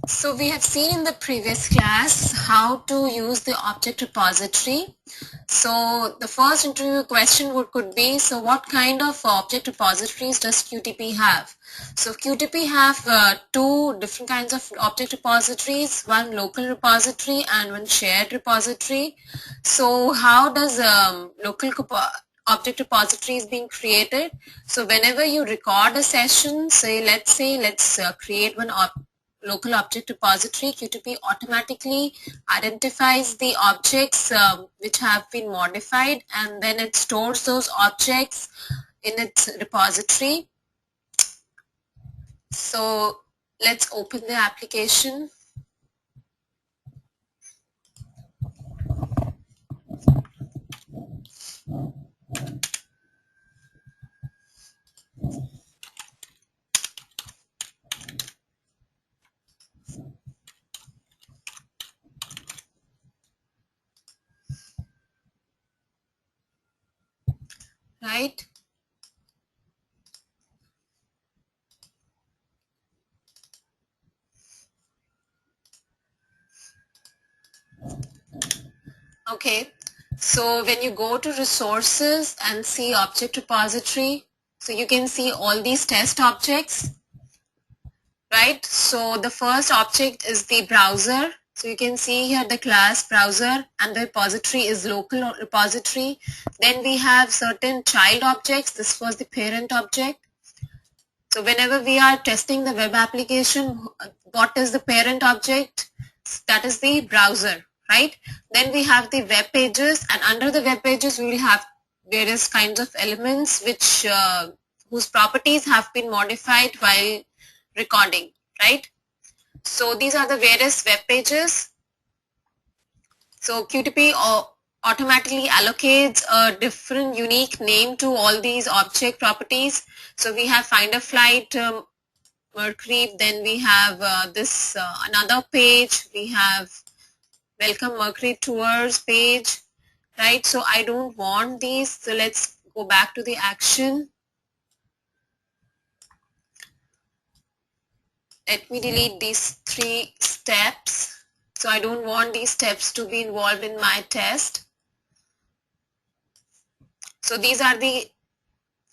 So we have seen in the previous class how to use the object repository. So the first interview question could be, so what kind of object repositories does QTP have? So QTP have two different kinds of object repositories, one local repository and one shared repository. So how does local object repository is being created? So whenever you record a session, let's create one local object repository, QTP automatically identifies the objects which have been modified, and then it stores those objects in its repository. So let's open the application. Right? Okay, so when you go to resources and see object repository, so you can see all these test objects, right? So the first object is the browser. So you can see here the class browser, and the repository is local repository. Then we have certain child objects. This was the parent object. So whenever we are testing the web application, what is the parent object? That is the browser, right? Then we have the web pages, and under the web pages we will have various kinds of elements which whose properties have been modified while recording, right? So these are the various web pages. So QTP automatically allocates a different unique name to all these object properties. So we have find a flight, Mercury, then we have this another page, we have welcome Mercury tours page, right? So I don't want these, so let's go back to the action. Let me delete these 3 steps. So I don't want these steps to be involved in my test. So these are the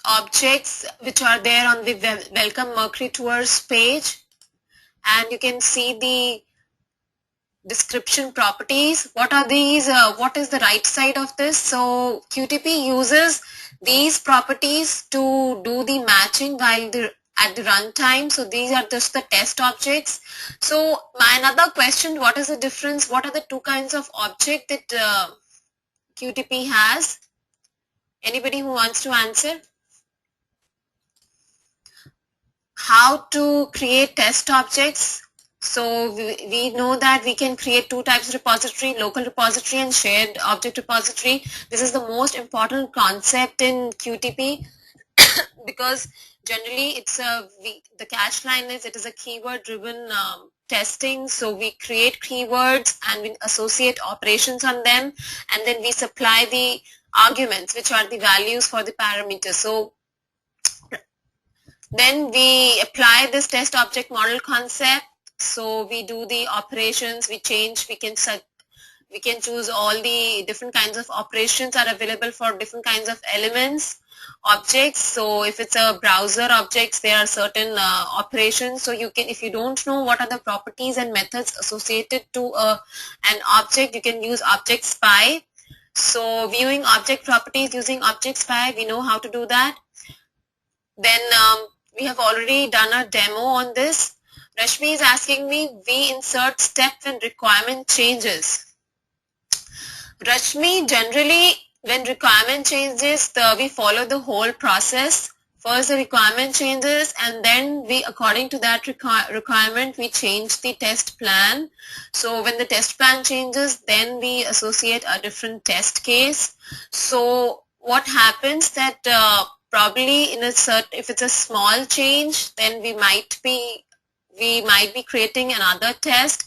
objects which are there on the welcome Mercury tours page, and you can see the description properties. What are these? What is the right side of this? So QTP uses these properties to do the matching while at the runtime. So these are just the test objects. So my another question, what is the difference? What are the two kinds of object that QTP has? Anybody who wants to answer? How to create test objects? So we know that we can create two types of repository, local repository and shared object repository. This is the most important concept in QTP because generally it's the catch line is it is a keyword driven testing. So we create keywords and we associate operations on them, and then we supply the arguments which are the values for the parameters. So then we apply this test object model concept. So we do the operations, we can choose all the different kinds of operations are available for different kinds of elements, objects. So if it's a browser objects, there are certain operations. So you can, if you don't know what are the properties and methods associated to an object, you can use object spy. So viewing object properties using object spy, we know how to do that. Then we have already done a demo on this. Rashmi is asking me, we insert step when requirement changes. Rashmi, generally when requirement changes, we follow the whole process. First the requirement changes, and then we, according to that requirement, we change the test plan. So when the test plan changes, then we associate a different test case. So what happens that probably in a if it's a small change, then we might be creating another test,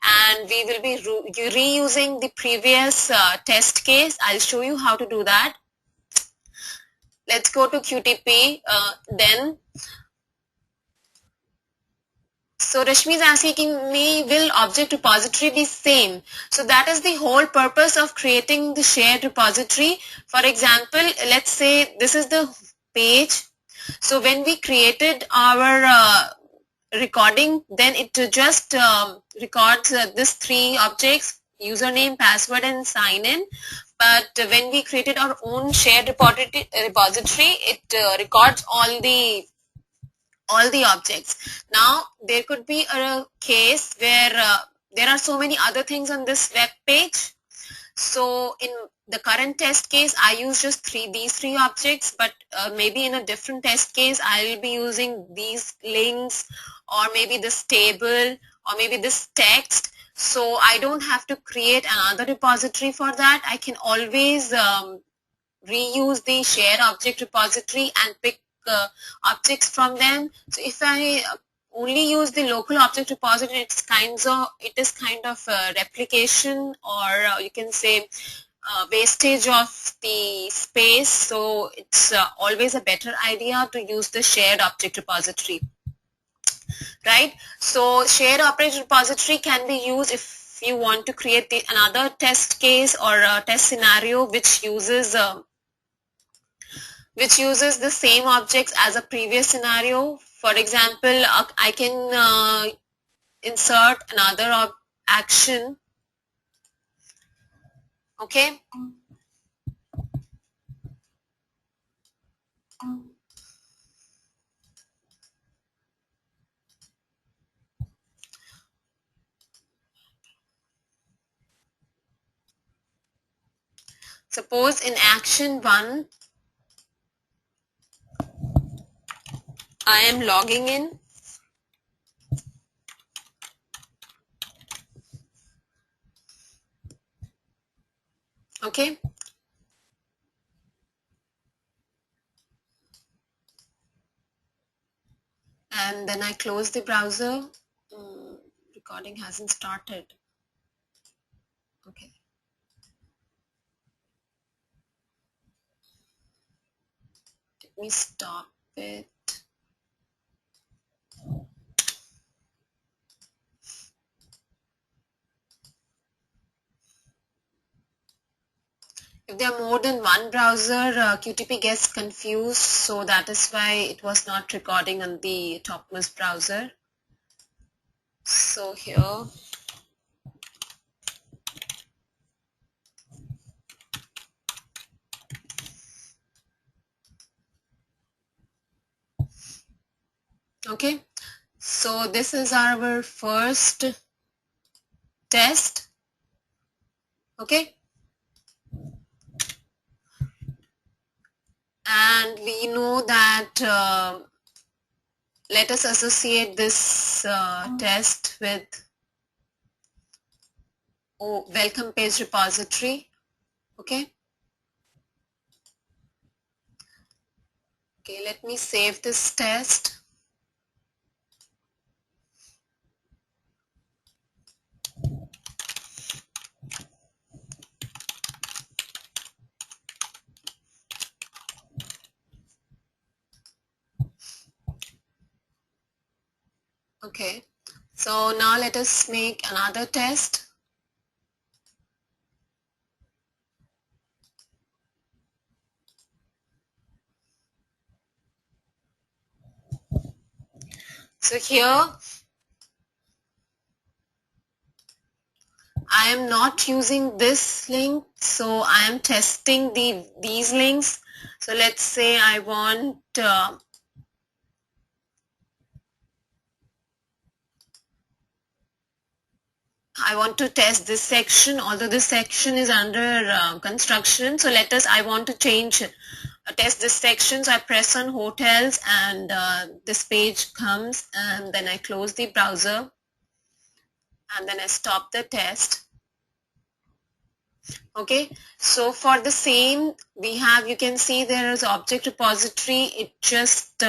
and we will be reusing the previous test case. I'll show you how to do that. Let's go to QTP then. So So Rashmi is asking me, will object repository be same? So that is the whole purpose of creating the shared repository. For example, let's say this is the page. So when we created our recording, then it just records this three objects: username, password, and sign in. But when we created our own shared repository, it records all the objects. Now there could be a case where there are so many other things on this web page. So in the current test case, I use just these three objects, but maybe in a different test case, I will be using these links, or maybe this table, or maybe this text. So I don't have to create another repository for that. I can always reuse the shared object repository and pick objects from them. So if I only use the local object repository, it is kind of a replication, or you can say wastage of the space. So it's always a better idea to use the shared object repository, right? So shared object repository can be used if you want to create another test case or a test scenario which uses the same objects as a previous scenario. For example, I can insert another action. Okay. Suppose in action 1, I am logging in. Okay. And then I close the browser. Recording hasn't started. Okay. Let me stop it. If there are more than one browser, QTP gets confused, so that is why it was not recording on the topmost browser. So here, okay, so this is our first test. Okay, and we know that let us associate this test with welcome page repository. Okay, let me save this test. Okay, so now let us make another test. So here I am not using this link, so I am testing these links. So let's say I want to test this section, although this section is under construction. So I want to test this section. So I press on hotels, and this page comes, and then I close the browser, and then I stop the test. Okay, so for the same you can see there is object repository. It just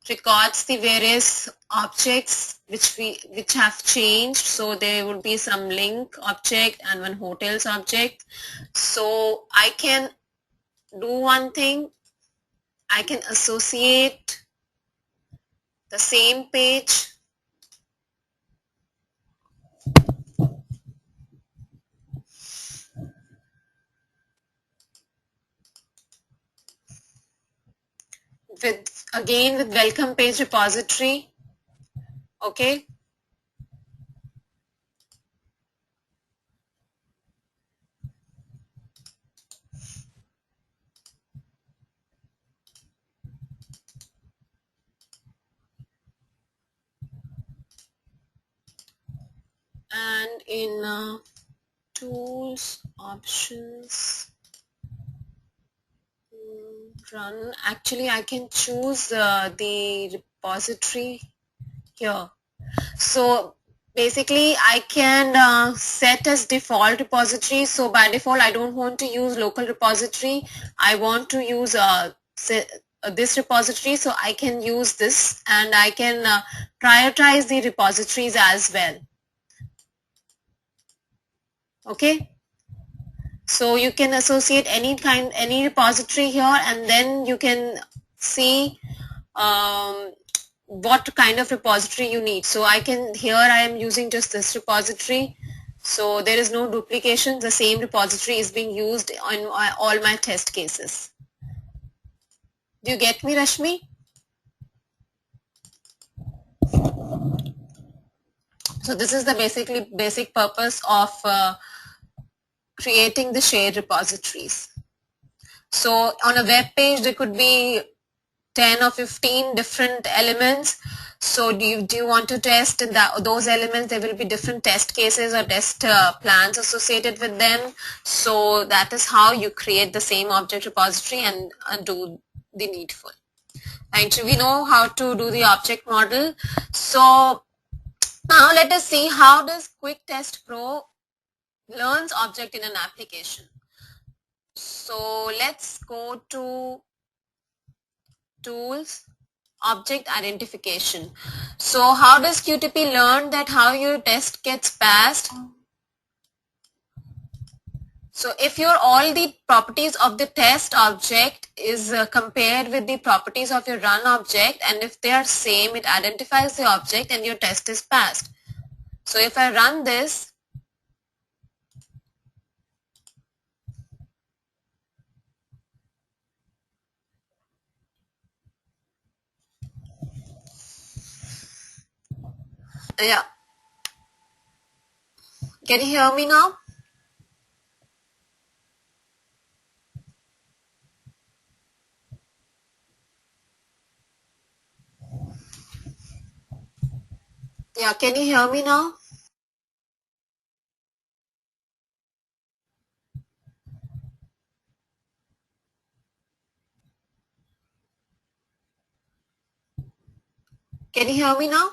records the various objects which have changed. So there would be some link object and one hotels object. So I can do one thing. I can associate the same page with welcome page repository. Okay. And in tools, options, run, actually I can choose the repository here. So basically I can set as default repository. So by default I don't want to use local repository. I want to use this repository, so I can use this, and I can prioritize the repositories as well. Okay, so you can associate any repository here, and then you can see what kind of repository you need. So I can, here I am using just this repository, so there is no duplication. The same repository is being used on all my test cases. Do you get me, Rashmi? So this is the basic purpose of creating the shared repositories. So on a web page there could be 10 or 15 different elements. So do you want to test those elements? There will be different test cases or test plans associated with them. So that is how you create the same object repository and do the needful. Right, so we know how to do the object model. So now let us see how does Quick Test Pro learns object in an application. So let's go to tools, object identification. So how does QTP learn that how your test gets passed? So if your all the properties of the test object is compared with the properties of your run object, and if they are same, it identifies the object and your test is passed. So if I run this, yeah, can you hear me now? Yeah, can you hear me now? Can you hear me now?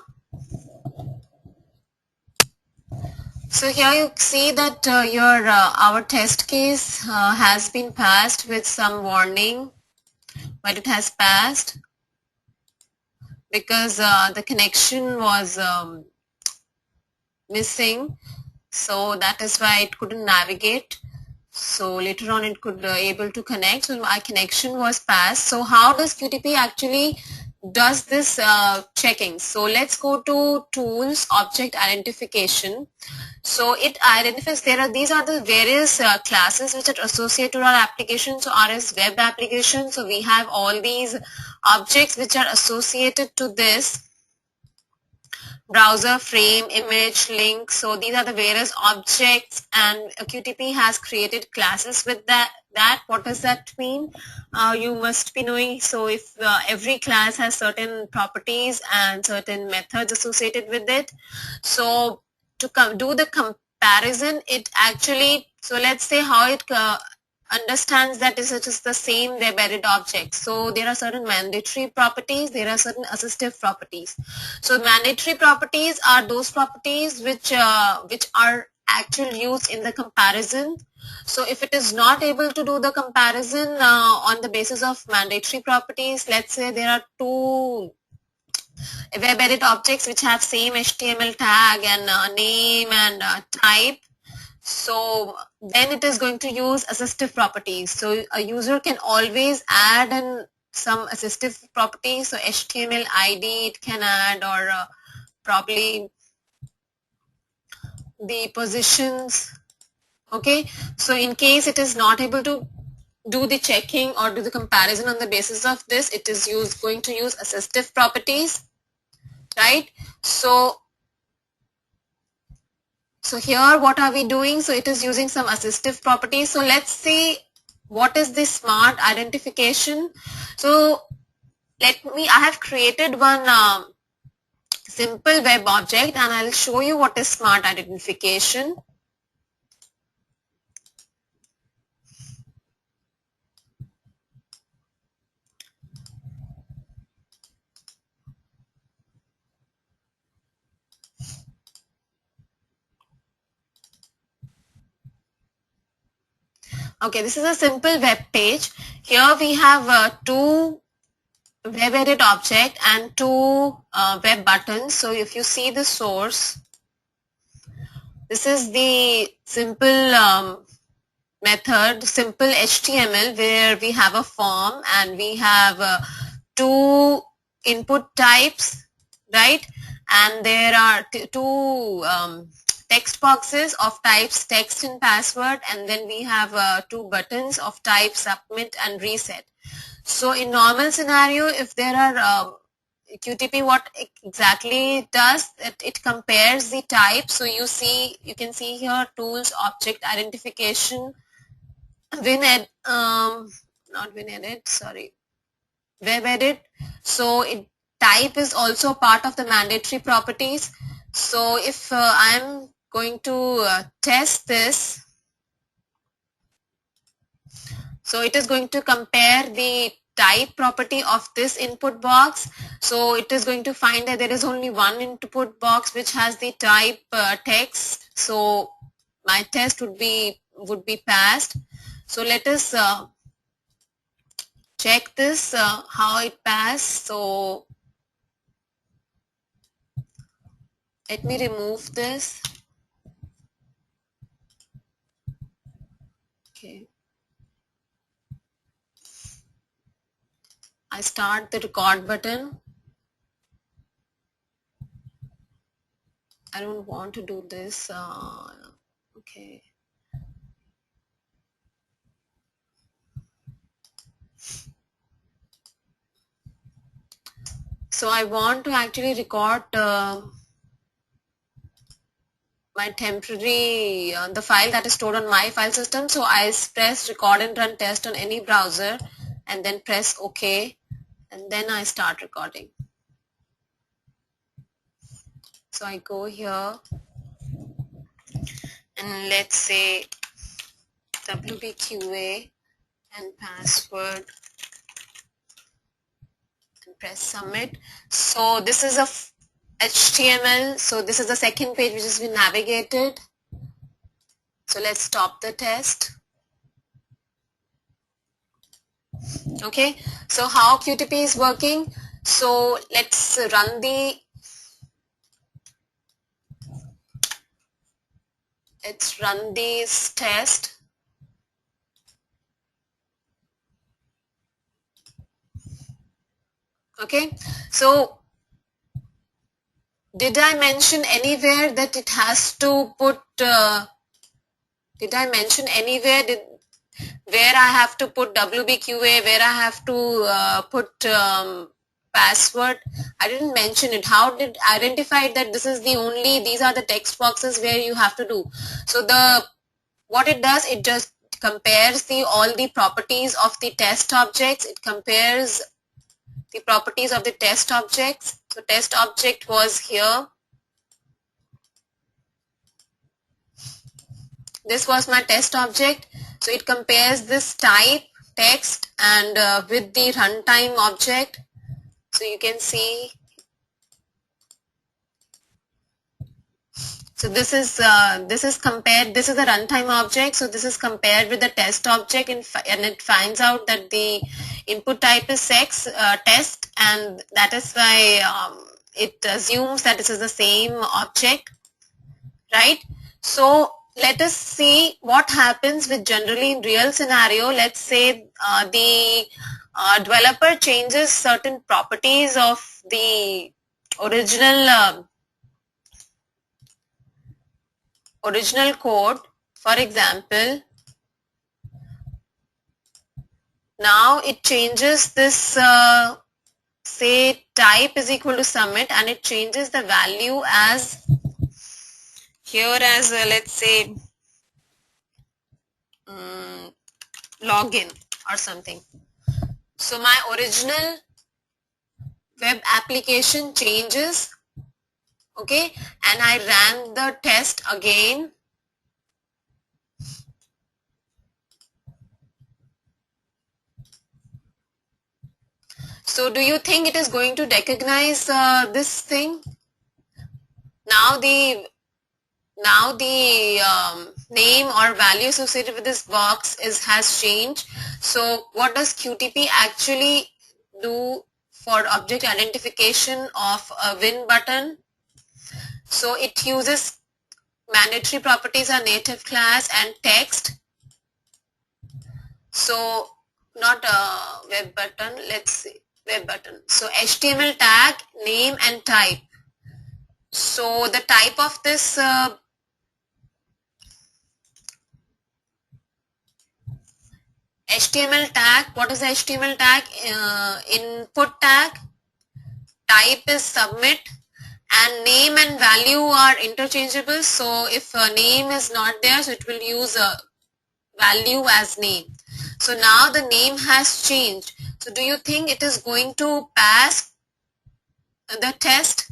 So here you see that our test case has been passed with some warning, but it has passed because the connection was missing. So that is why it couldn't navigate. So later on it could able to connect. So my connection was passed. So how does QTP actually does this checking? So let's go to tools, object identification. So it identifies these are the various classes which are associated to our application. So RS web application. So we have all these objects which are associated to this browser, frame, image, link. So these are the various objects, and QTP has created classes with that. What does that mean? You must be knowing. So if every class has certain properties and certain methods associated with it. So to do the comparison, it actually, so let's say how it understands that it is the same web-added object. So there are certain mandatory properties, there are certain assistive properties. So mandatory properties are those properties which are actually used in the comparison. So if it is not able to do the comparison on the basis of mandatory properties, let's say there are two web-added objects which have same HTML tag and name and type. So then it is going to use assistive properties. So a user can always add in some assistive properties. So HTML ID it can add, or probably the positions. Okay, so in case it is not able to do the checking or do the comparison on the basis of this, it is going to use assistive properties, right? So here what are we doing? So it is using some assistive properties. So let's see what is the smart identification. So I have created one simple web object and I'll show you what is smart identification. Okay, this is a simple web page. Here we have two web edit object and two web buttons. So if you see the source, this is the simple method, simple HTML, where we have a form and we have two input types, right? And there are two text boxes of types text and password, and then we have two buttons of type submit and reset. So in normal scenario, if there are QTP, what exactly it does, it compares the type. So you can see here tools, object identification, not WinEdit, sorry, web edit. So type is also part of the mandatory properties. So if I'm going to test this, so it is going to compare the type property of this input box. So it is going to find that there is only one input box which has the type text. So my test would be passed. So let us check this how it passed. So let me remove this. Okay. I start the record button. I don't want to do this. Okay. So I want to actually record my temporary, the file that is stored on my file system. So I press record and run test on any browser and then press OK, and then I start recording. So I go here and let's say WBQA and password and press submit. So this is a HTML. So this is the second page which has been navigated. So let's stop the test. Okay, so how QTP is working. So let's run this test. Okay, so did I mention anywhere that it has to put, did I mention anywhere where I have to put WBQA, where I have to put password? I didn't mention it. How did identify that these are the text boxes where you have to do? So what it does, it just compares all the properties of the test objects. It compares the properties of the test objects. So test object was here. This was my test object. So it compares this type text and with the runtime object. So you can see. So this is compared. This is the runtime object. So this is compared with the test object, and it finds out that the input type is test, and that is why it assumes that this is the same object, right? So let us see what happens with generally in real scenario. Let's say the developer changes certain properties of the original code. For example, Now it changes this, say type is equal to submit, and it changes the value as here as let's say login or something. So my original web application changes, okay, and I ran the test again. So do you think it is going to recognize this thing? Now the name or value associated with this box has changed. So what does QTP actually do for object identification of a win button? So it uses mandatory properties are native class and text. So not a web button, let's see, web button. So HTML tag, name and type. So the type of this HTML tag, what is the HTML tag? Input tag, type is submit, and name and value are interchangeable. So if a name is not there, so it will use a value as name. So now the name has changed. So do you think it is going to pass the test?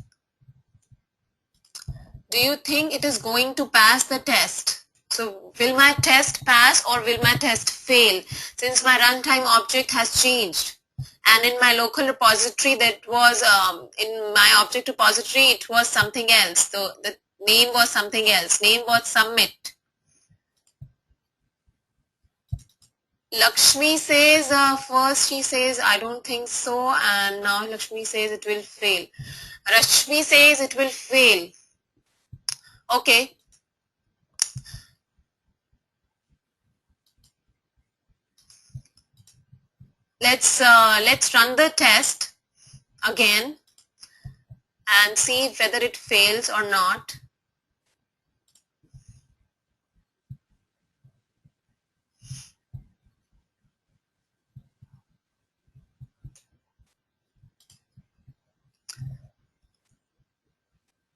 Do you think it is going to pass the test? So will my test pass or will my test fail, since my runtime object has changed? And in my local repository, that was in my object repository, it was something else. So the name was something else. Name was submit. Lakshmi says, first she says, I don't think so, and now Lakshmi says it will fail. Rashmi says it will fail. Okay. Let's run the test again and see whether it fails or not.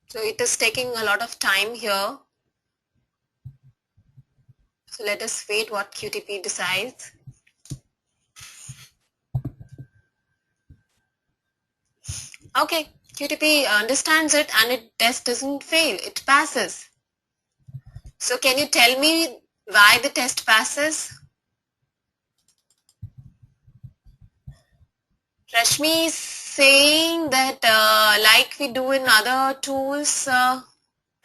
So it is taking a lot of time here. So let us wait what QTP decides. Okay, QTP understands it and it test doesn't fail, it passes. So can you tell me why the test passes? Rashmi is saying that like we do in other tools,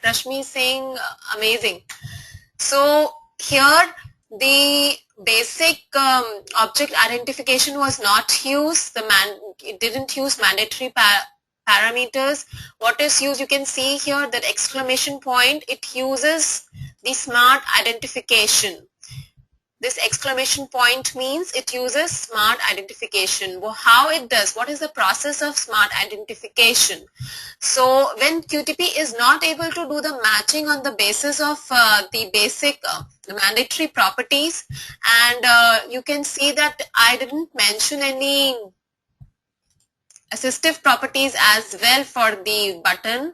Rashmi is saying amazing. So here the basic object identification was not used. It didn't use mandatory parameters. What is used, you can see here that exclamation point, it uses the smart identification. This exclamation point means it uses smart identification. Well, how it does, what is the process of smart identification? So when QTP is not able to do the matching on the basis of the basic mandatory properties, and you can see that I didn't mention any assistive properties as well for the button.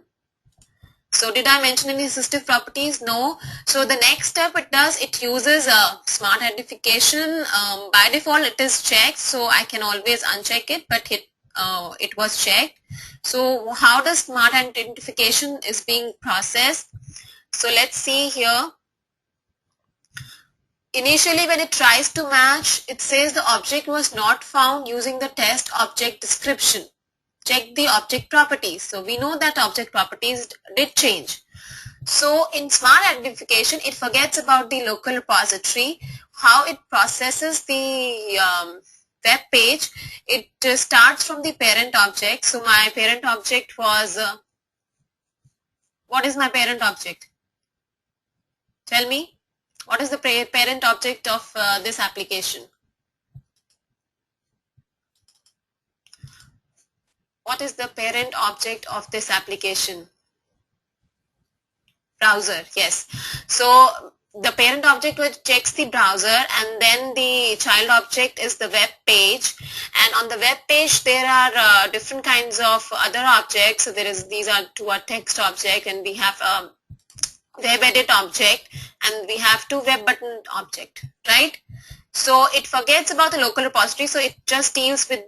So did I mention any assistive properties? No. So the next step it does, it uses a smart identification. By default it is checked, so I can always uncheck it, but it was checked. So how does smart identification is being processed? So let's see here. Initially when it tries to match, it says the object was not found using the test object description. Check the object properties. So we know that object properties did change. So in smart identification, it forgets about the local repository, how it processes the web page. It starts from the parent object. So my parent object was, what is my parent object? Tell me, what is the parent object of this application? What is the parent object of this application? Browser, yes. So the parent object which checks the browser, and then the child object is the web page, and on the web page there are different kinds of other objects. So these are two are text object, and we have a web edit object, and we have two web button object, right? So it forgets about the local repository, so it just deals with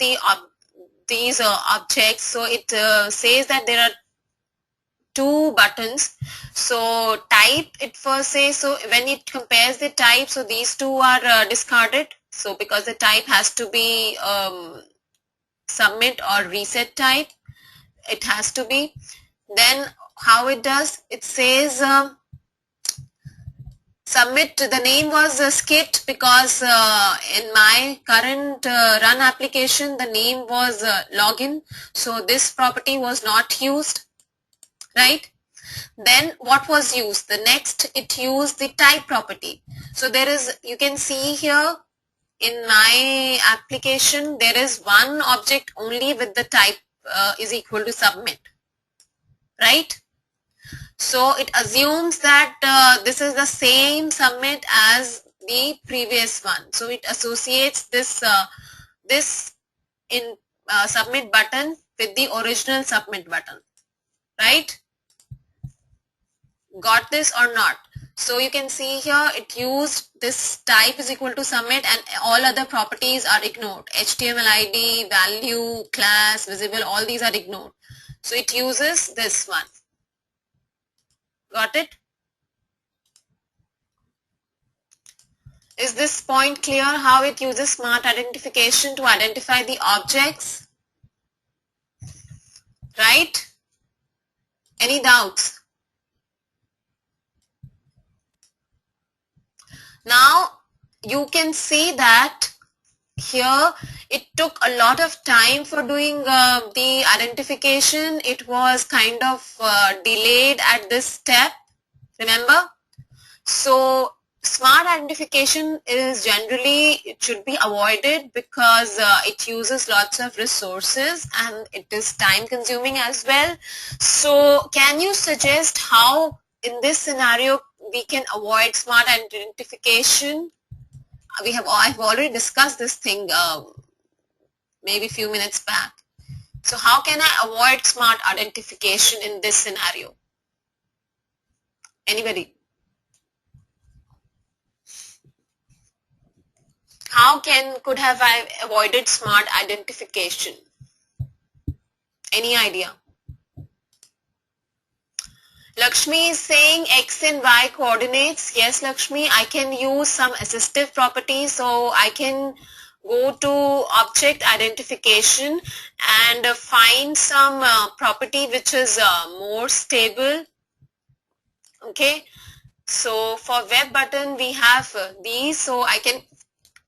these objects. So it says that there are two buttons. So type, it first says, so when it compares the type, so these two are discarded. So because the type has to be submit or reset type, it has to be. Then how it does, it says submit, the name was skit, because in my current run application the name was login, so this property was not used, right? Then what was used? The next, it used the type property. So there is, you can see here in my application, there is one object only with the type is equal to submit, right? So it assumes that this is the same submit as the previous one. So it associates this in submit button with the original submit button, right? Got this or not? So you can see here it used this type is equal to submit, and all other properties are ignored. HTML ID, value, class, visible, all these are ignored. So it uses this one. Got it? Is this point clear, how it uses smart identification to identify the objects? Right? Any doubts? Now you can see that here it took a lot of time for doing the identification. It was kind of delayed at this step, remember? So smart identification is generally, it should be avoided because it uses lots of resources and it is time consuming as well. So can you suggest how in this scenario we can avoid smart identification? I've already discussed this thing maybe a few minutes back. So how can I avoid smart identification in this scenario? Anybody? How could have I avoided smart identification? Any idea? Lakshmi is saying X and Y coordinates. Yes, Lakshmi, I can use some assistive properties. So I can go to object identification and find some property which is more stable. Okay. So for web button, we have these. So I can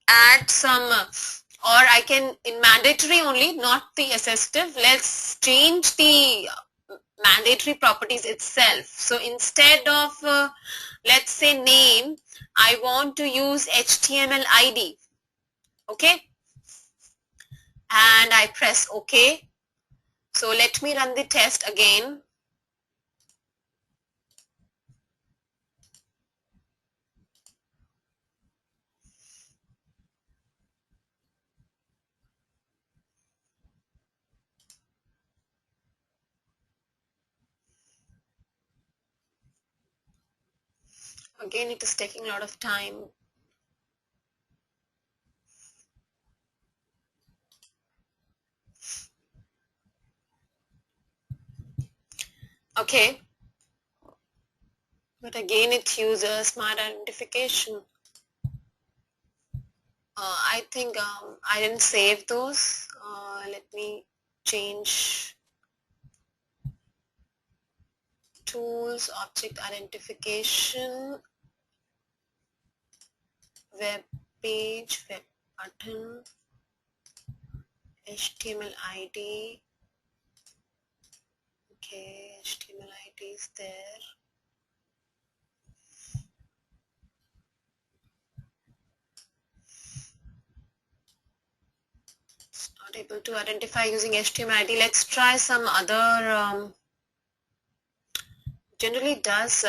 add some or I can, in mandatory only, not the assistive. Let's change the mandatory properties itself. So instead of let's say name, I want to use HTML ID. Okay, and I press OK. So let me run the test again. Again, it is taking a lot of time. Okay, but again it uses smart identification. I think I didn't save those. Let me change tools, object identification, web page, web button, HTML ID. Okay, HTML ID is there. It's not able to identify using HTML ID. Let's try some other. Generally does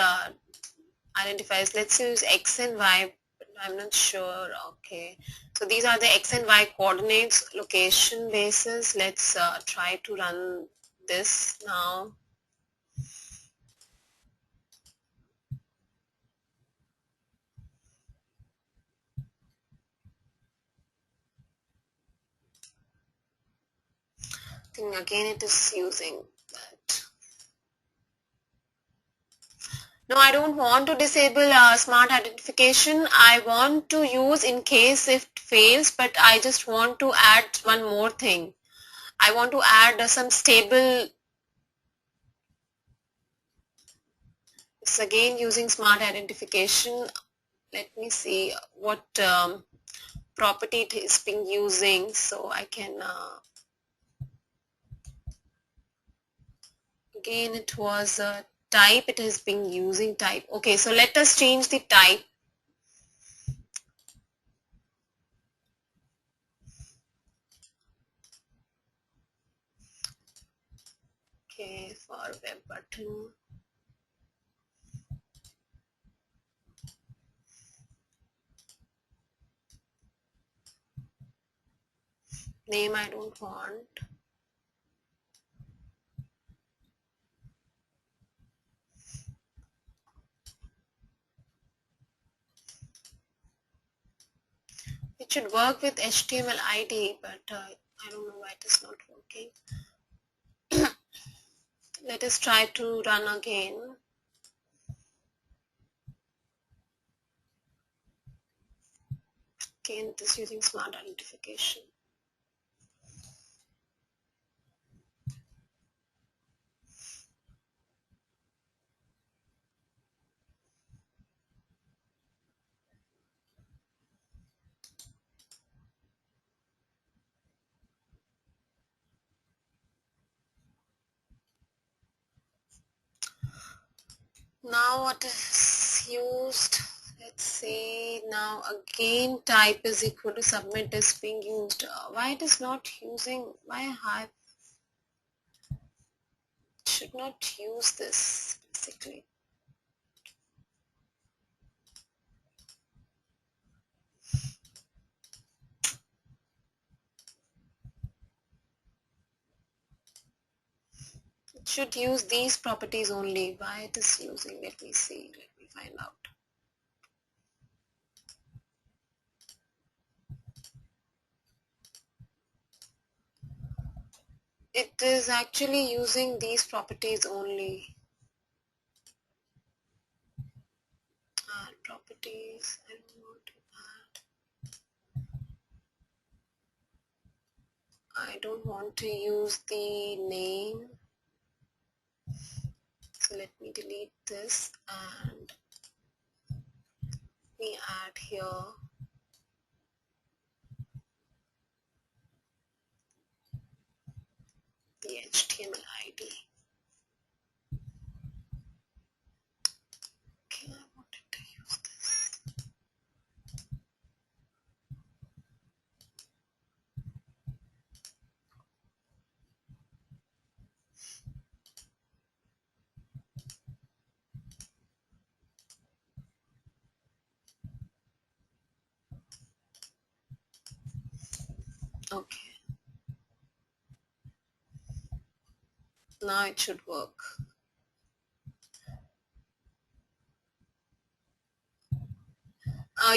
identifiers. Let's use X and Y, but I'm not sure. Okay. So these are the X and Y coordinates, location basis. Let's try to run this now. I think again it is using that. No, I don't want to disable smart identification. I want to use in case if it fails, but I just want to add one more thing. I want to add some stable. It's again using smart identification. Let me see what property it is being using, so I can again it was type. It has been using type. Okay, so let us change the type. Okay, for web button. Name I don't want. It should work with HTML ID, but I don't know why it is not working. Let us try to run again. Again, it is using smart identification. Now what is used? Let's see. Now again type is equal to submit is being used. Why it is not using? Why I should not use this basically. It should use these properties only. Why it is using? Let me see. Let me find out. It is actually using these properties only. Add properties. I don't want to add. I don't want to use the name. So let me delete this and we add here the HTML ID. Okay, I wanted to use this. Okay, now it should work.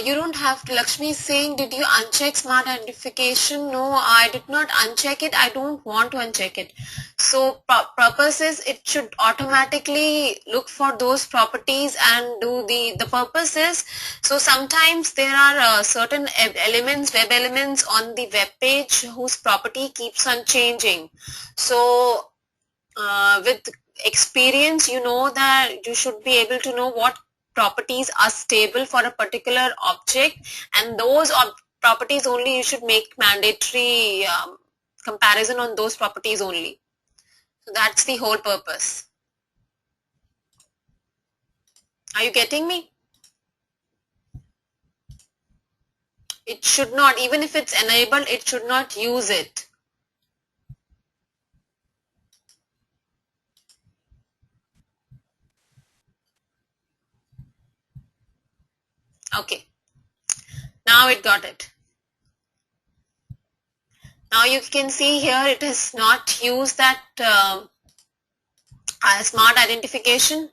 You don't have to. Lakshmi is saying, did you uncheck smart identification? No, I did not uncheck it. I don't want to uncheck it. So purpose is it should automatically look for those properties and do the purpose is, so sometimes there are certain elements, web elements on the web page whose property keeps on changing. So with experience, you know that you should be able to know what properties are stable for a particular object, and those properties only you should make mandatory comparison on those properties only. So that's the whole purpose. Are you getting me? It should not, even if it's enabled, it should not use it. Okay, now it got it. Now you can see here it has not used that smart identification.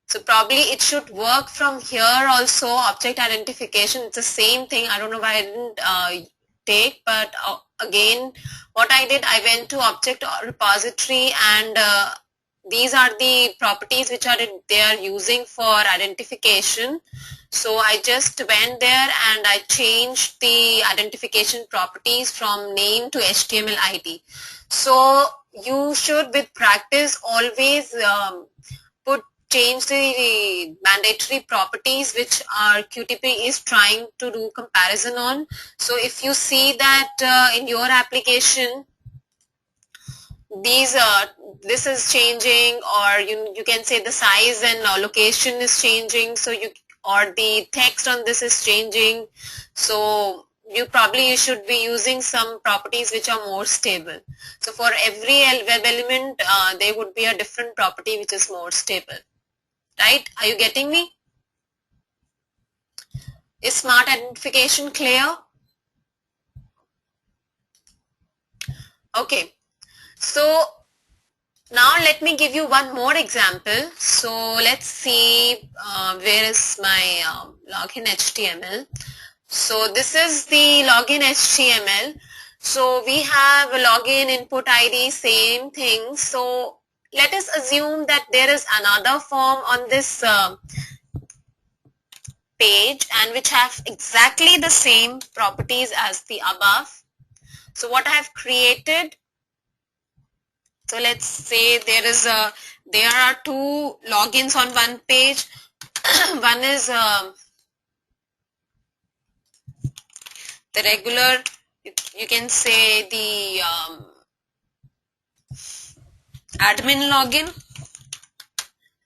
So probably it should work from here also, object identification. It's the same thing. I don't know why I didn't take, but again, what I did, I went to object repository, and these are the properties which they are using for identification. So I just went there and I changed the identification properties from name to HTML ID. So you should, with practice, always put change the mandatory properties which our QTP is trying to do comparison on. So if you see that in your application, these this is changing, or you can say the size and location is changing, so you, or the text on this is changing, so you should be using some properties which are more stable. So for every web element there would be a different property which is more stable, right? Are you getting me? Is smart identification clear? Okay, so now let me give you one more example. So let's see where is my login HTML. So this is the login HTML. So we have a login, input ID, same thing. So let us assume that there is another form on this page, and which have exactly the same properties as the above. So what I have created, so let's say there are two logins on one page. One is the regular, you can say the admin login,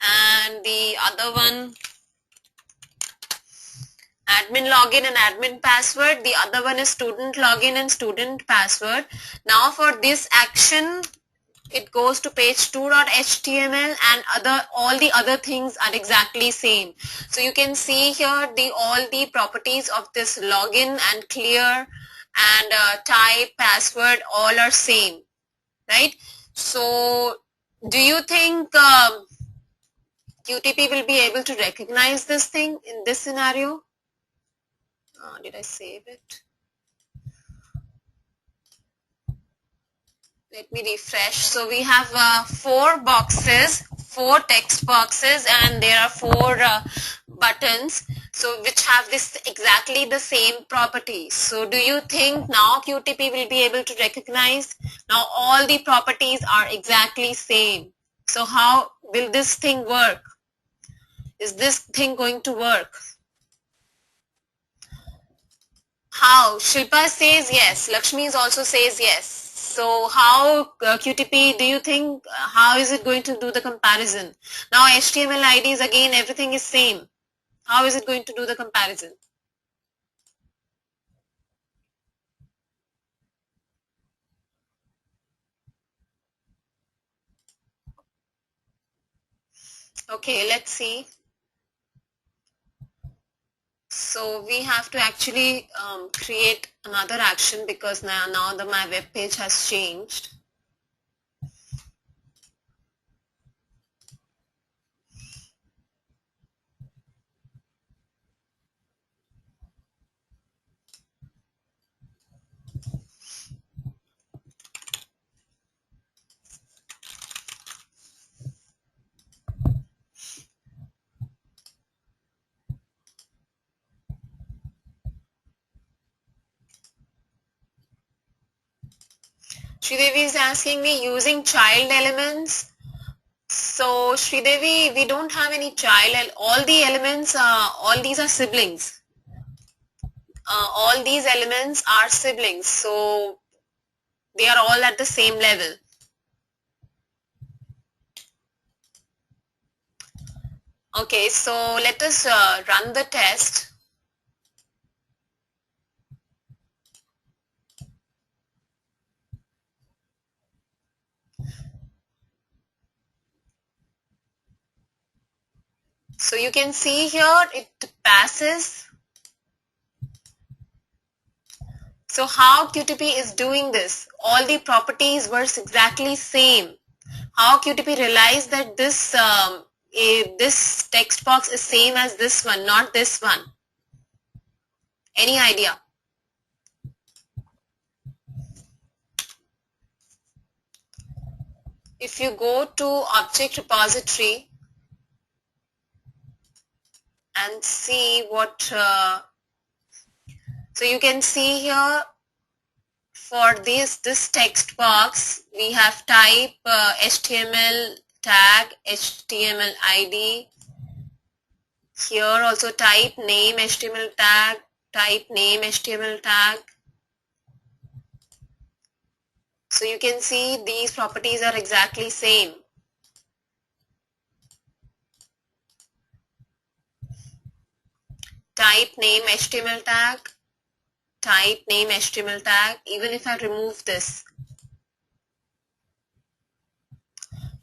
and the other one admin login and admin password. The other one is student login and student password. Now for this action, it goes to page 2.html, and all the other things are exactly same. So you can see here all the properties of this login and clear and type password all are same, right? So do you think QTP will be able to recognize this thing in this scenario? Did I save it? Let me refresh. So we have four text boxes, and there are four buttons, so which have this exactly the same properties. So do you think now QTP will be able to recognize? Now all the properties are exactly same. So how will this thing work? Is this thing going to work? How? Shilpa says yes. Lakshmi also says yes. So how QTP, do you think, how is it going to do the comparison? Now HTML IDs, again everything is same. How is it going to do the comparison? Okay, let's see. So we have to actually create another action, because now my web page has changed. Sridevi is asking me using child elements. So Sridevi, we don't have any child. All the elements, all these are siblings. All these elements are siblings, so they are all at the same level. Okay, so let us run the test. So you can see here it passes. So how QTP is doing this? All the properties were exactly same. How QTP realized that this text box is same as this one, not this one? Any idea? If you go to object repository and see what, so you can see here for this text box, we have type HTML tag, HTML ID. Here also type name HTML tag, type name HTML tag. So you can see these properties are exactly same. Type name HTML tag, type name HTML tag. Even if I remove this,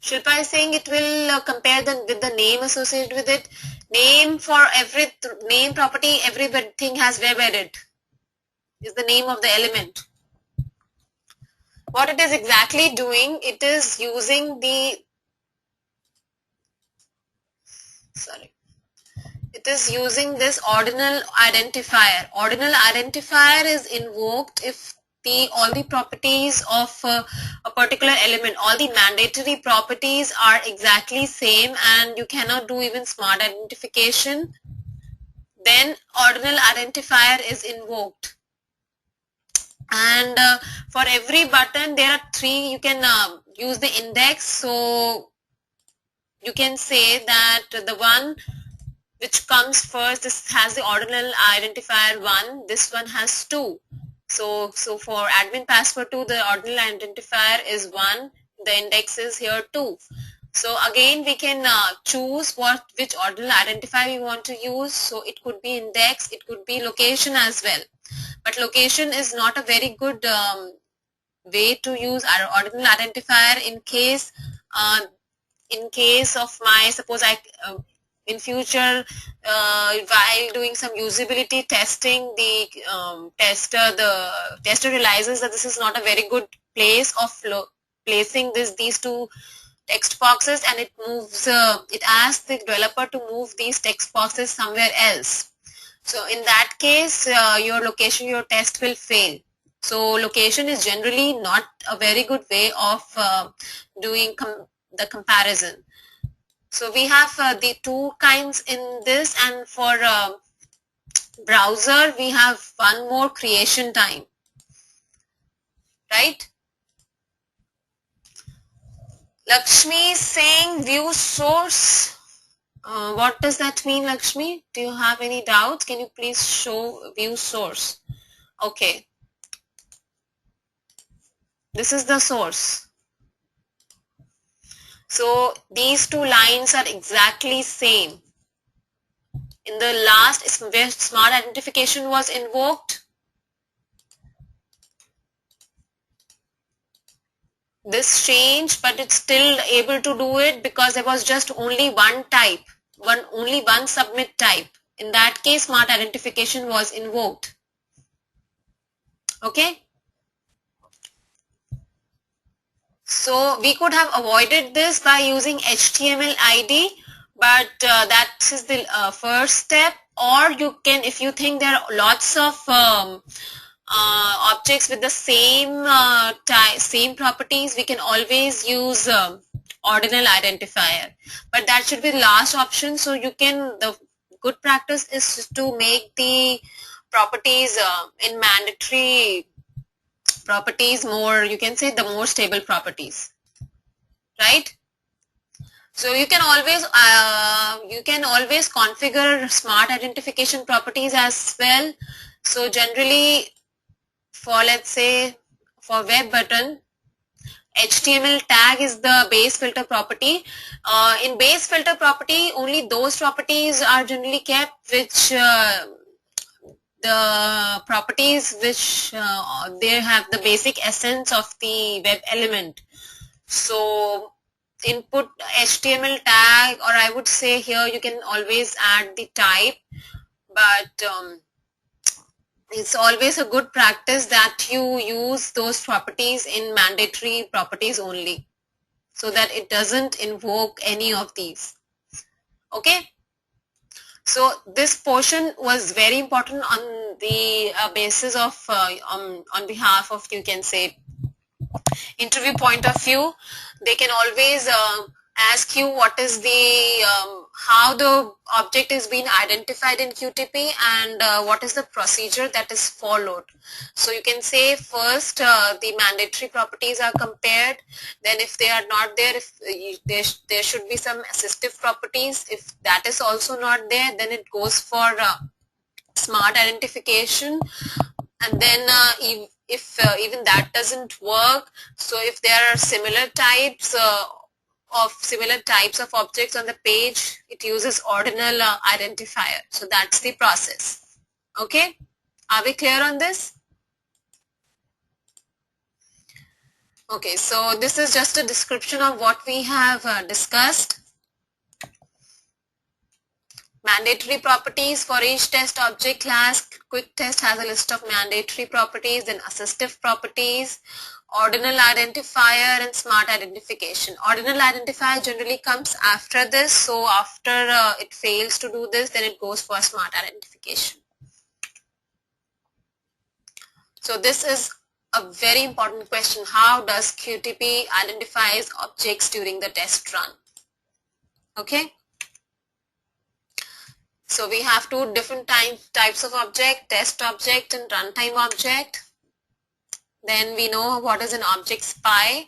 Shilpa is saying it will compare with the name associated with it. Name for every name property, everything has web edit is the name of the element. What it is exactly doing, it is using the, it is using this ordinal identifier. Ordinal identifier is invoked if all the properties of a particular element, all the mandatory properties are exactly same and you cannot do even smart identification, then ordinal identifier is invoked. And for every button there are three, you can use the index. So you can say that the one which comes first, this has the ordinal identifier 1, this one has 2. So for admin password 2, the ordinal identifier is 1, the index is here 2. So again we can choose which ordinal identifier we want to use. So it could be index, it could be location as well. But location is not a very good way to use our ordinal identifier in case of my, suppose I in future while doing some usability testing, the tester realizes that this is not a very good place of placing these two text boxes, and it asks the developer to move these text boxes somewhere else. So in that case your test will fail. So location is generally not a very good way of doing the comparison. So we have the two kinds in this, and for browser we have one more creation time, right? Lakshmi is saying view source. What does that mean, Lakshmi? Do you have any doubts? Can you please show view source? Okay. This is the source. So these two lines are exactly same. In the last, where smart identification was invoked, this changed, but it's still able to do it because there was just only one type, only one submit type. In that case, smart identification was invoked. Okay. So we could have avoided this by using HTML ID, but that is the first step. Or you can, if you think there are lots of objects with the same properties, we can always use ordinal identifier. But that should be the last option. So you can, the good practice is to make the properties in mandatory properties more, you can say the more stable properties, right? So you can always configure smart identification properties as well. So generally for, let's say, for web button, HTML tag is the base filter property. In base filter property, only those properties are generally kept which the properties which they have the basic essence of the web element. So input HTML tag, or I would say here you can always add the type, but it's always a good practice that you use those properties in mandatory properties only, so that it doesn't invoke any of these. Okay, so this portion was very important on the basis of on behalf of, you can say, interview point of view. They can always ask you what is the how the object is being identified in QTP, and what is the procedure that is followed. So you can say first the mandatory properties are compared, then if they are not there, if there should be some assistive properties. If that is also not there, then it goes for smart identification, and then if even that doesn't work, so if there are similar types of objects on the page, it uses ordinal identifier. So that's the process. Okay, are we clear on this? Okay, so this is just a description of what we have discussed. Mandatory properties for each test object class. Quick test has a list of mandatory properties, then assistive properties, ordinal identifier, and smart identification. Ordinal identifier generally comes after this, so after it fails to do this, then it goes for smart identification. So this is a very important question. How does QTP identifies objects during the test run? Okay. So we have two different types of object, test object and runtime object. Then we know what is an object spy.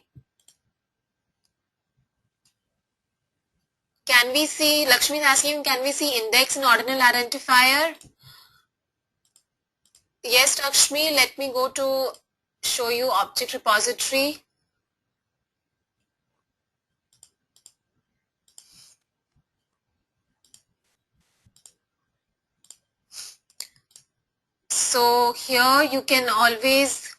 Can we see, Lakshmi is asking, can we see index and ordinal identifier? Yes, Lakshmi, let me go to show you object repository. So here you can always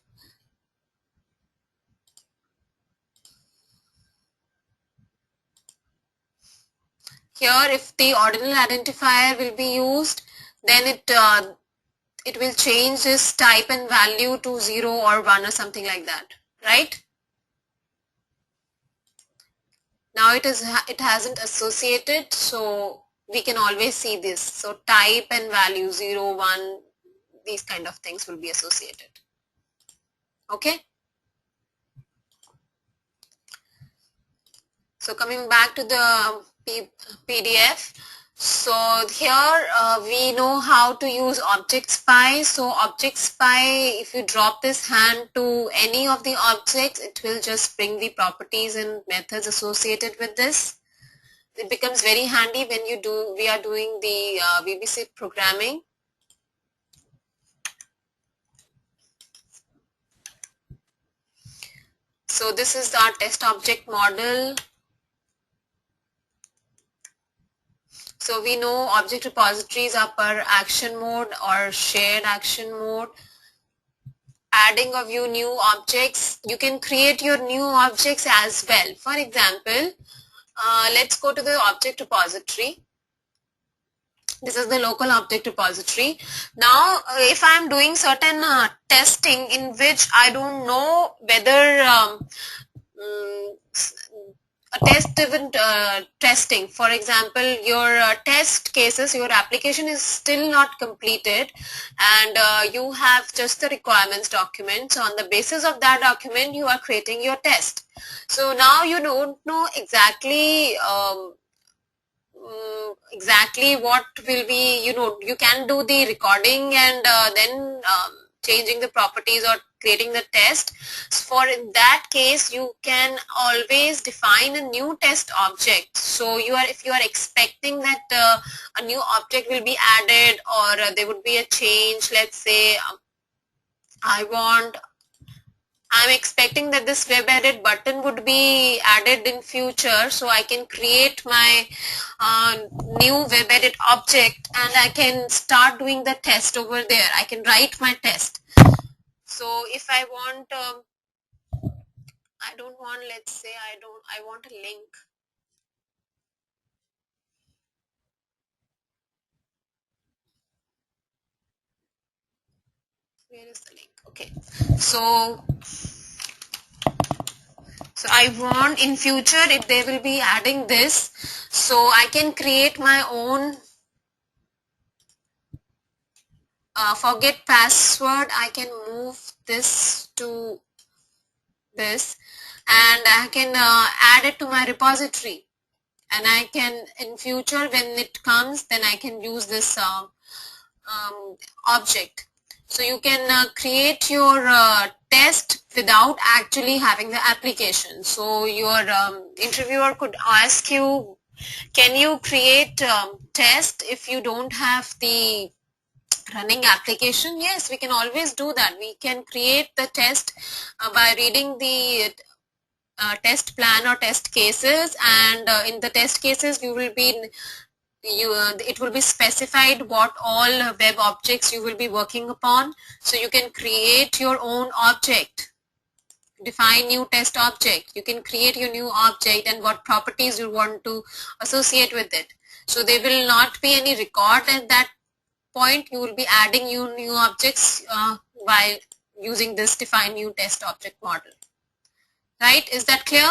if the ordinal identifier will be used, then it will change this type and value to 0 or 1 or something like that, right? Now it hasn't associated, so we can always see this. So type and value 0, 1, these kind of things will be associated. Okay. So coming back to the PDF. So here we know how to use object spy. So object spy, if you drop this hand to any of the objects, it will just bring the properties and methods associated with this. It becomes very handy when we are doing the VBC programming. So this is our test object model. So we know object repositories are per action mode or shared action mode. Adding of your new objects, you can create your new objects as well. For example, let's go to the object repository. This is the local object repository. Now, if I am doing certain testing in which I don't know whether a test-driven testing, for example, your test cases, your application is still not completed, and you have just the requirements document. So on the basis of that document, you are creating your test. So now you don't know exactly exactly what will be, you can do the recording and then changing the properties or creating the test. For in that case, you can always define a new test object. So if you are expecting that a new object will be added, or there would be a change, let's say I'm expecting that this web edit button would be added in future, so I can create my new web edit object and I can start doing the test over there. I can write my test. So if I want I don't want, let's say I want a link. Where is the link? Okay. So I want in future if they will be adding this, so I can create my own forget password. I can move this to this and I can add it to my repository, and I can in future when it comes then I can use this object. So you can create your test without actually having the application. So your interviewer could ask you, can you create test if you don't have the running application? Yes, we can always do that. We can create the test by reading the test plan or test cases, and in the test cases you will be it will be specified what all web objects you will be working upon. So you can create your own object, define new test object, you can create your new object and what properties you want to associate with it. So there will not be any record at that point. You will be adding new objects by using this define new test object model. Right, is that clear?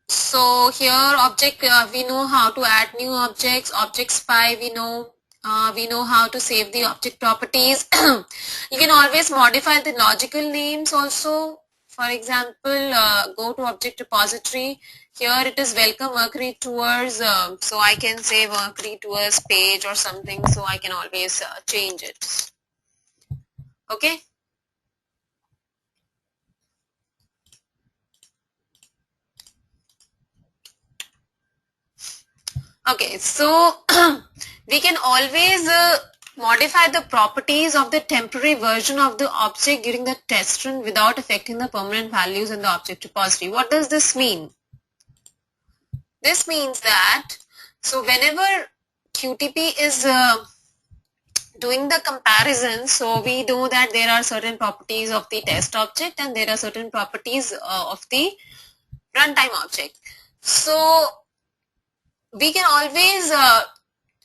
So here object, we know how to add new objects, object spy we know how to save the object properties. You can always modify the logical names also. For example, go to object repository. Here it is welcome Mercury tours. So I can say Mercury tours page or something. So I can always change it. Okay. Okay, so we can always modify the properties of the temporary version of the object during the test run without affecting the permanent values in the object repository. What does this mean? This means that, so whenever QTP is doing the comparison, so we know that there are certain properties of the test object and there are certain properties of the runtime object. So we can always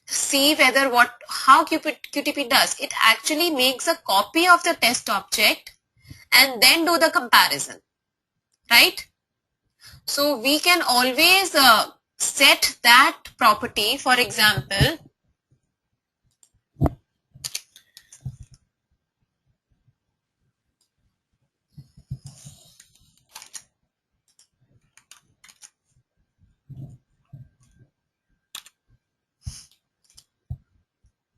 see whether how QTP does. It actually makes a copy of the test object and then do the comparison, right? So we can always set that property. For example,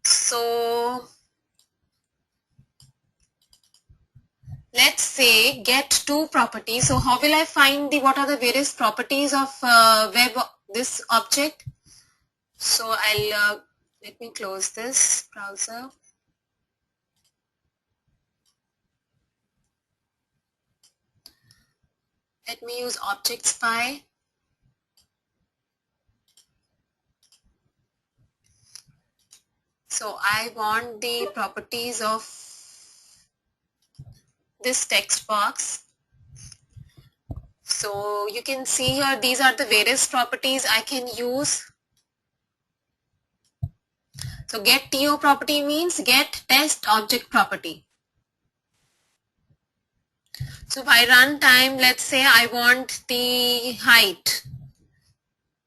so let's say get two properties. So how will I find what are the various properties of this object? So I'll let me close this browser. Let me use object spy. So I want the properties of this text box. So you can see here these are the various properties I can use. So get TO property means get test object property. So by runtime, let's say I want the height.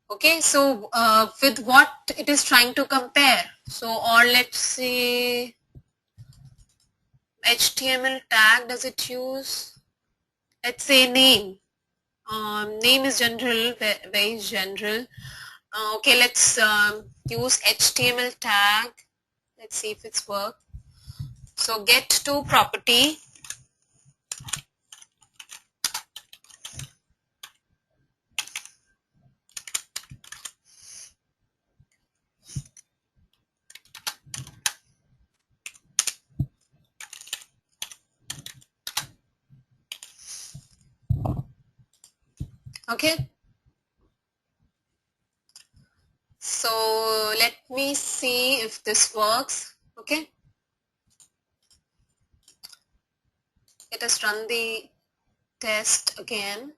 Okay, so with what it is trying to compare. So or let's say HTML tag, does it use? Let's say name. Name is general, very general. Okay, let's use HTML tag. Let's see if it's work. So get to property. Okay. So let me see if this works. Okay. Let us run the test again.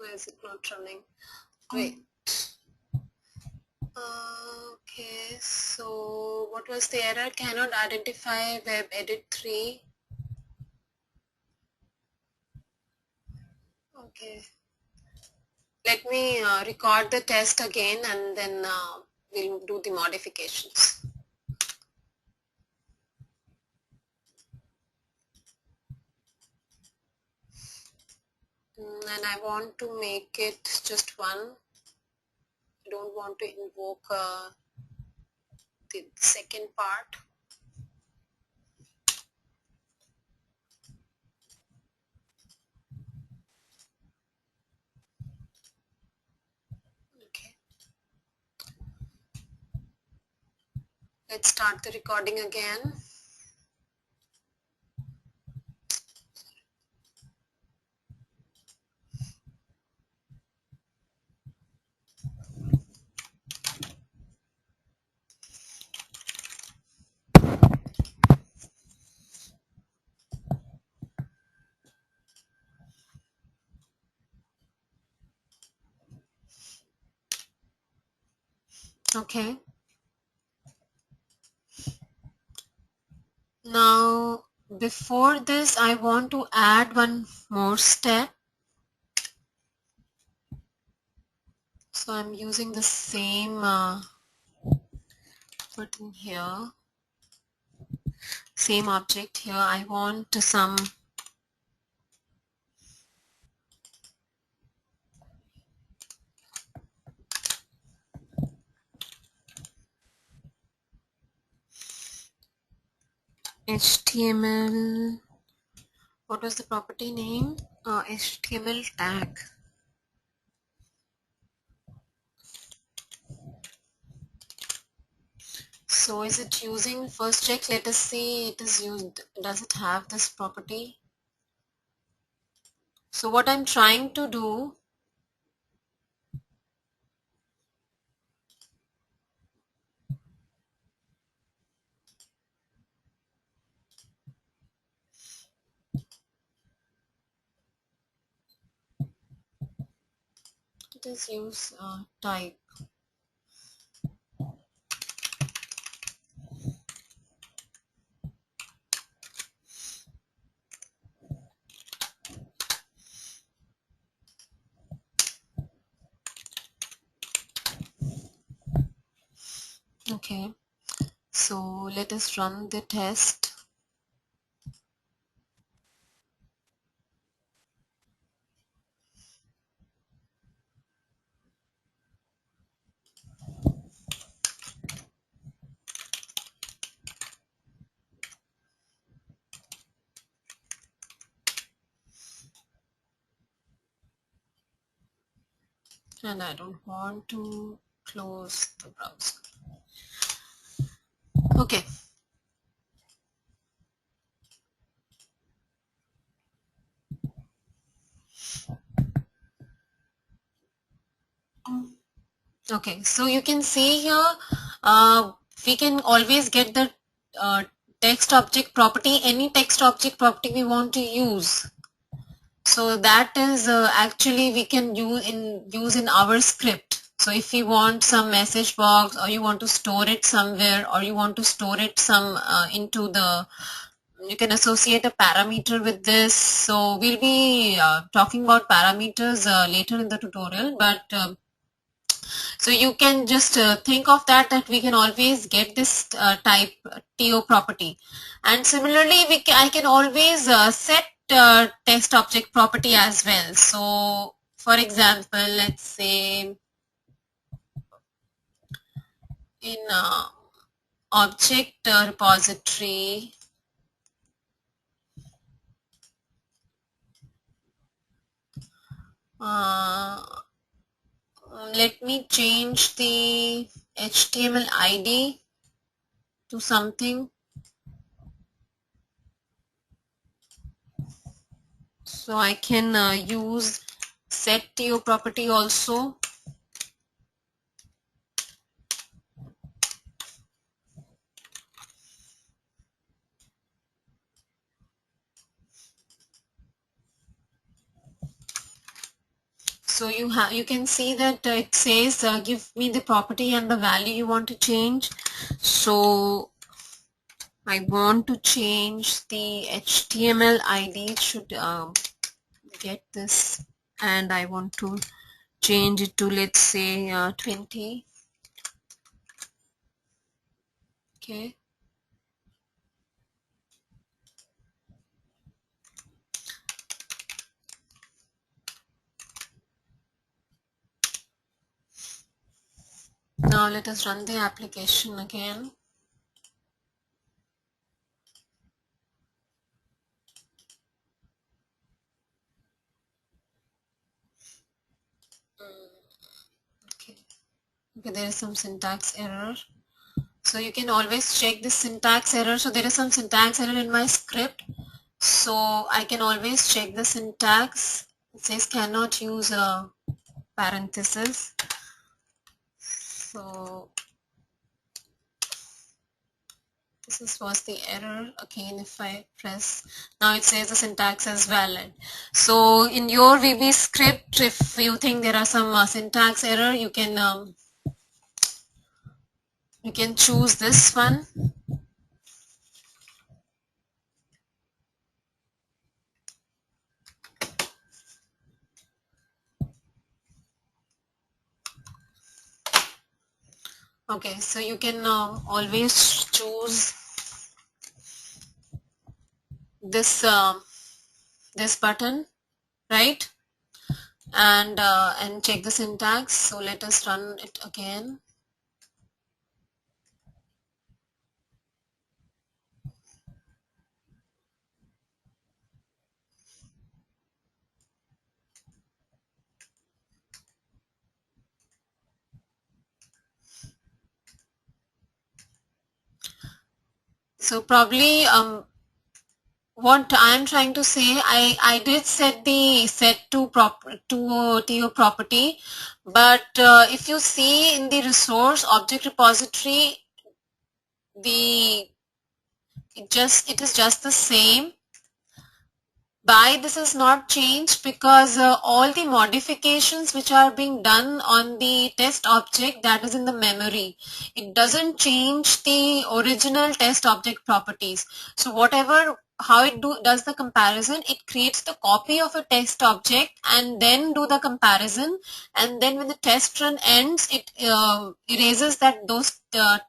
Why is it not running? Wait. Okay, so what was the error? Cannot identify web edit 3. Okay. Let me record the test again and then we'll do the modifications. And I want to make it just one. I don't want to invoke the second part. Okay. Let's start the recording again. Okay. Now, before this, I want to add one more step. So I'm using the same button here, same object here. I want some HTML. What was the property name? HTML tag. So is it using, first check, let us see it is used, does it have this property? So what I'm trying to do, it is use type. Okay, so let us run the test. And I don't want to close the browser. Okay. Okay, so you can see here, we can always get the uh, text object property, any text object property we want to use. So that is actually we can use in our script. So if you want some message box, or you want to store it somewhere, or you want to store it some into the, you can associate a parameter with this. So we'll be talking about parameters later in the tutorial, but so you can just think of that we can always get this type TO property. And similarly, I can always set test object property as well. So for example, let's say in object repository, Let me change the HTML ID to something. So I can use set TO property also. So you can see that it says give me the property and the value you want to change. So I want to change the HTML ID. It should get this, and I want to change it to, let's say, 20. Okay. Now let us run the application again. Okay. Okay, there is some syntax error. So you can always check this syntax error. So there is some syntax error in my script. So I can always check the syntax. It says cannot use a parenthesis. So this was the error. Again, if I press, now it says the syntax is valid. So in your VB script, if you think there are some syntax error, you can choose this one. Okay, so you can always choose this this button, right? And check the syntax. So let us run it again. So probably what I'm trying to say, I did set the set to TO property, but if you see in the resource object repository, the it is just the same. Why this is not changed? Because all the modifications which are being done on the test object, that is in the memory, it doesn't change the original test object properties. So whatever, how it does the comparison, it creates the copy of a test object and then do the comparison, and then when the test run ends, it erases those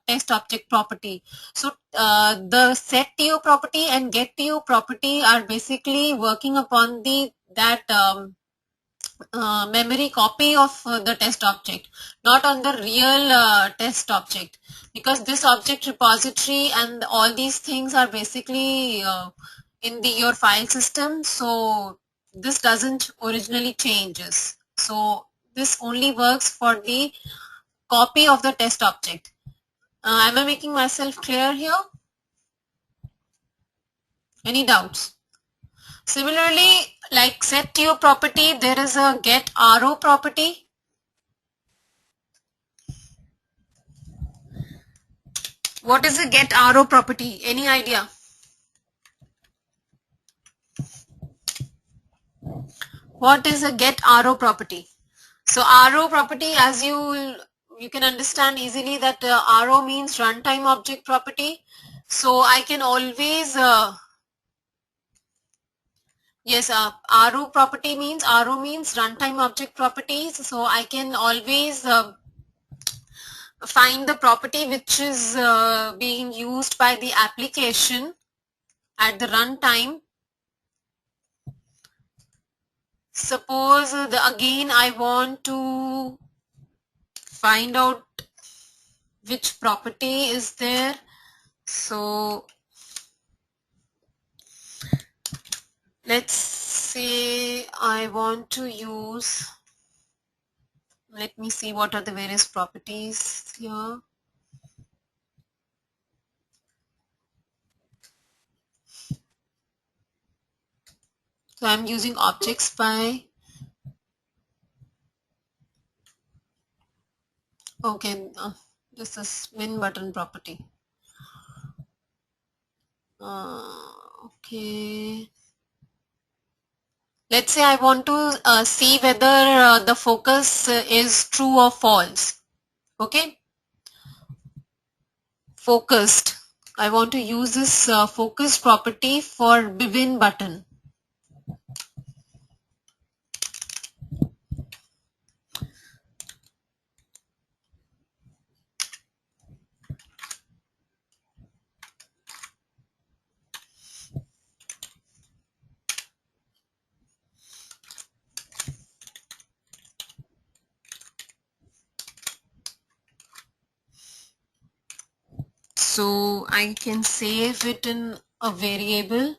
test object property. So the set TO property and get TO property are basically working upon that memory copy of the test object, not on the real test object, because this object repository and all these things are basically in your file system. So this doesn't originally changes. So this only works for the copy of the test object. Am I making myself clear here? Any doubts? Similarly, like set TO property, there is a get RO property. What is a get RO property? Any idea? What is a get RO property? So RO property, as you can understand easily that RO means runtime object property. So I can always yes, RO property means runtime object properties. So I can always find the property which is being used by the application at the runtime. Suppose again I want to find out which property is there. So let's say I want to use, let me see what are the various properties here. So I'm using objects by, okay, this is win button property. Okay. Let's say I want to see whether the focus is true or false. Okay. Focused. I want to use this focused property for win button. So I can save it in a variable.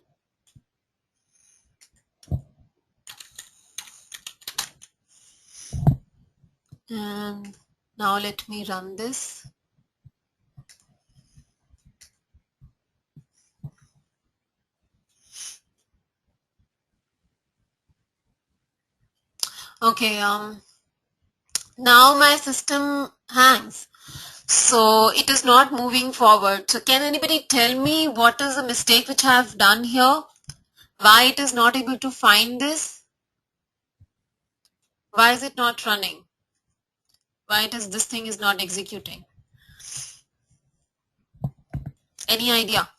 And now let me run this. Okay, now my system hangs. So it is not moving forward. So can anybody tell me what is the mistake which I have done here? Why it is not able to find this? Why is it not running? Why this thing is not executing? Any idea?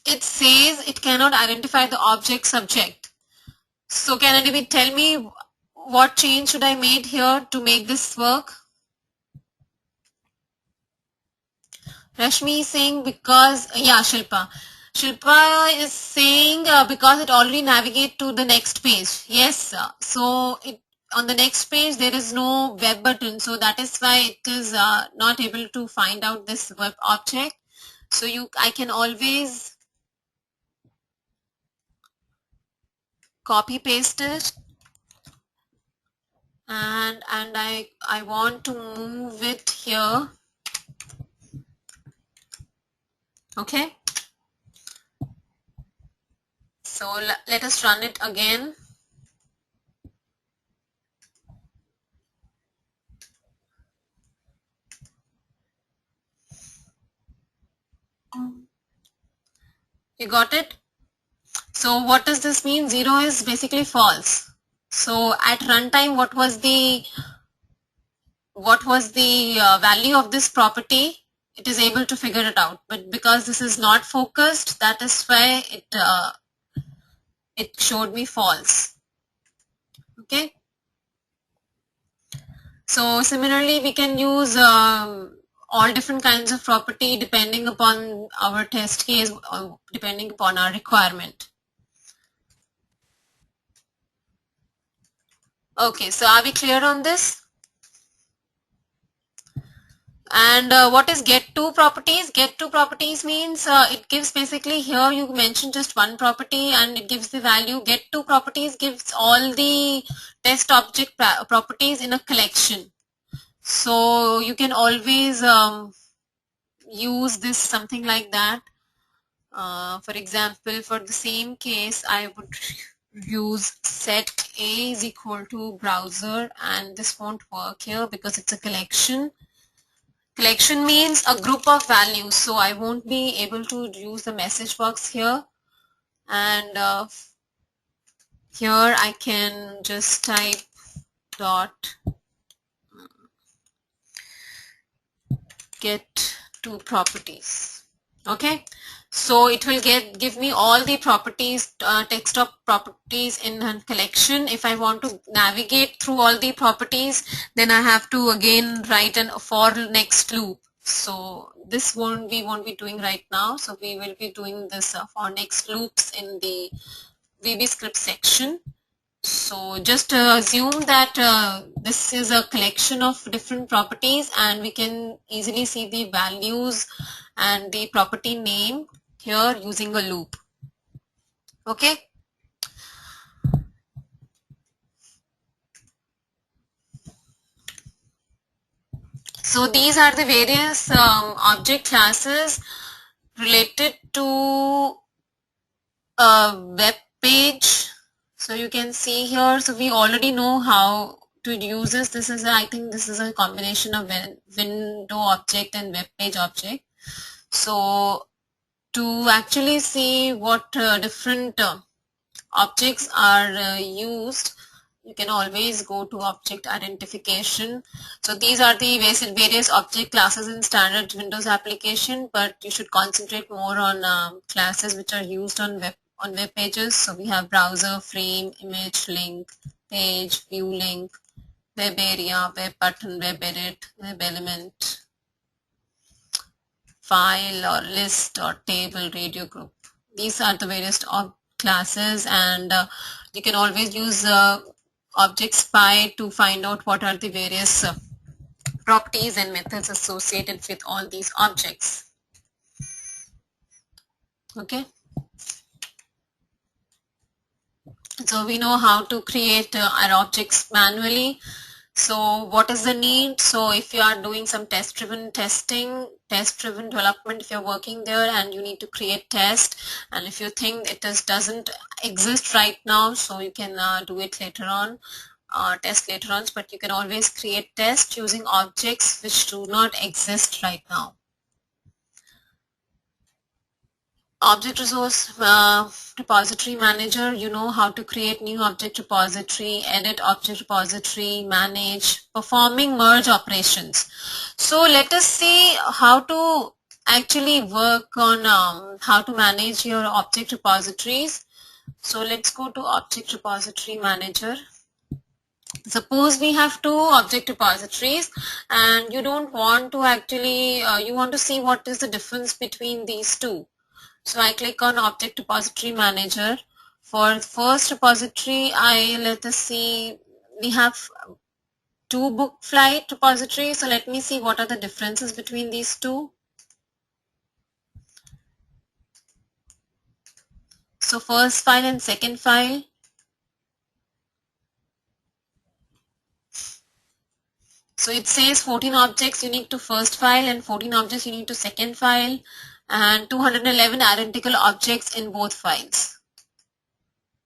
It says it cannot identify the object subject. So can anybody tell me what change should I make here to make this work? Rashmi is saying because, yeah, Shilpa. Shilpa is saying because it already navigates to the next page. Yes, so on the next page there is no web button, so that is why it is not able to find out this web object. So I can always copy paste it, and I want to move it here. Okay. So let us run it again. You got it? So what does this mean? 0 is basically false. So at runtime, what was the value of this property? It is able to figure it out. But because this is not focused, that is why it showed me false. Okay. So similarly, we can use all different kinds of property depending upon our test case, depending upon our requirement. Okay, so are we clear on this? And what is get to properties? Get to properties means it gives basically, here you mentioned just one property and it gives the value. Get to properties gives all the test object properties in a collection. So you can always use this something like that. For example, for the same case, I would use set A is equal to browser, and this won't work here because it's a collection. Collection means a group of values, so I won't be able to use the message box here. And here I can just type dot get to properties. Okay, so it will give me all the properties, text of properties in a collection. If I want to navigate through all the properties, then I have to again write an for next loop. So this we won't be doing right now. So we will be doing this for next loops in the VB script section. So just assume that this is a collection of different properties, and we can easily see the values and the property name here using a loop. Okay. So these are the various object classes related to a web page. So you can see here, so we already know how to use this. This is, I think this is a combination of window object and web page object. So to actually see what different objects are used, you can always go to object identification. So these are the various object classes in standard Windows application, but you should concentrate more on classes which are used on web pages. So we have browser, frame, image, link, page, view link, web area, web button, web edit, web element, file or list or table, radio group. These are the various classes, and you can always use object spy to find out what are the various properties and methods associated with all these objects. Okay. So we know how to create our objects manually. So what is the need? So if you are doing some test-driven testing, test-driven development, if you're working there and you need to create test, and if you think it doesn't exist right now, so you can do it later on, test later on, but you can always create test using objects which do not exist right now. Object resource repository manager, you know how to create new object repository, edit object repository, manage, performing merge operations. So let us see how to actually work on how to manage your object repositories. So let's go to object repository manager. Suppose we have two object repositories and you don't want to actually, you want to see what is the difference between these two. So I click on Object Repository Manager. For first repository, let us see, we have two book flight repositories. So let me see what are the differences between these two. So first file and second file. So it says 14 objects unique to first file and 14 objects unique to second file, and 211 identical objects in both files.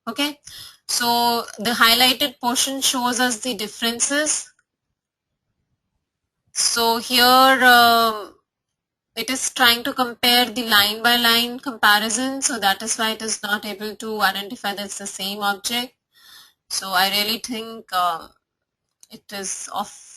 Okay, so the highlighted portion shows us the differences. So here it is trying to compare the line by line comparison, so that is why it is not able to identify that it's the same object. So I really think it is of